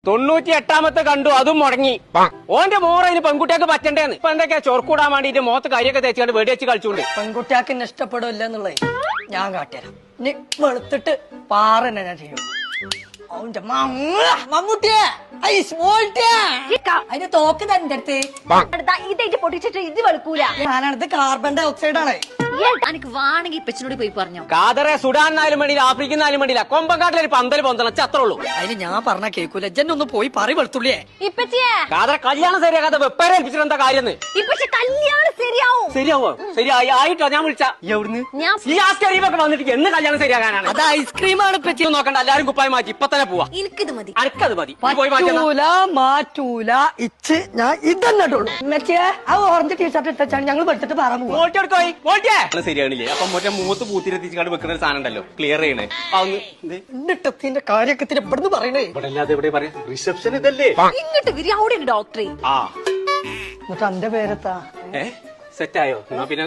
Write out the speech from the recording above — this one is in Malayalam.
98ാമത്തെ കണ്ടു, അതും മുടങ്ങി. ഓന്റെ മോറ ഇനി പെൺകുട്ടിയൊക്കെ പറ്റണ്ടേന്ന്. ഇപ്പൊ എന്തൊക്കെയാ ചൊർക്കൂടാൻ വേണ്ടിട്ട് മോത്ത് കരിയൊക്കെ തേച്ചുകൊണ്ട് വെടിവെച്ച് കളിച്ചുകൊണ്ട്. പെൺകുട്ടിയാക്ക് എന്നെ ഇഷ്ടപ്പെടില്ല എന്നുള്ളത് ഞാൻ കാട്ടിത്തരാം. ഇനി വെളുത്തിട്ട് പാറന്നെ ഞാൻ ചെയ്യും. മമ്മൂട്ടിയെ അതിന്റെ തോക്ക് തന്റെ അടുത്ത് ഇതായിട്ട് പൊട്ടിച്ചിട്ട് ഇത് വെളുക്കൂല. ഞാനടുത്ത് കാർബൺ ഡൈ ഓക്സൈഡ് ആണ്. എനിക്ക് വേണമെങ്കിൽ ഇപ്പച്ചനോട് പോയി പറഞ്ഞു. കാതറെ സുഡാൻ നാലും വേണ്ടിയില്ല, ആഫ്രിക്കൻ നാലും വേണ്ടിയില്ല, കൊമ്പങ്കാട്ടിലൊരു പന്തൽ പൊന്തണം, അത്രേ ഉള്ളൂ. അതിന് ഞാൻ പറഞ്ഞ കേൾക്കൂല. ജനൊന്ന് പോയി പറ വെളുത്തുള്ളിയെ. ഇപ്പച്ചിയെ കാതറെ കല്യാണം ശരിയാക്കാതെ വെപ്പേരെ ഏൽപ്പിച്ചിട്ട് എന്താ കാര്യം? ഇപ്പച്ചി കല്യാണം ശരിയാവും. ശരിയാവോ? ശരിയായി ആയിട്ടോ? ഞാൻ വിളിച്ച എവിടുന്ന് ഈ ആസ്കരീമൊക്കെ വന്നിട്ട് എന്ന് കല്യാണം ശരിയാകാനാണ്? അത് ഐസ്ക്രീമാണ് ഇപ്പച്ചി. നോക്കണ്ട, എല്ലാരും കുപ്പായി മാറ്റി ഇപ്പൊ തന്നെ പോവാ. എനിക്കിത് മതി. അനക്കത് മതി. പോയി പറ്റൂല, മാറ്റൂല. ഇച്ച് ഞാൻ ഇതന്നിട്ടുള്ളൂ. മെച്ചിയെ ആ ഓറഞ്ച് ടീഷർട്ട് ഇട്ടാണ് ഞങ്ങൾ വെടുത്തിട്ട് പറയാൻ പോവാ. ശരിയാണില്ലേ? അപ്പൊ മറ്റേ മൂത്ത് പൂത്തിരെത്തിച്ചാണ്ട് വെക്കുന്ന ഒരു സാധനം ഉണ്ടല്ലോ, ക്ലിയർ ചെയ്യണേ. എന്നിട്ടത്തിന്റെ കാര്യമൊക്കെ ഇവിടുന്ന് പറയണേ. ഇവിടെ അല്ലാതെ എവിടെ പറയാം? റിസപ്ഷൻ ഇതല്ലേ? ഇങ്ങോട്ട് വരി, അവിടെ ഡോക്ടറെ. ആ എന്നിട്ട് എന്റെ പേരെത്താ സെറ്റായോ? പിന്നെ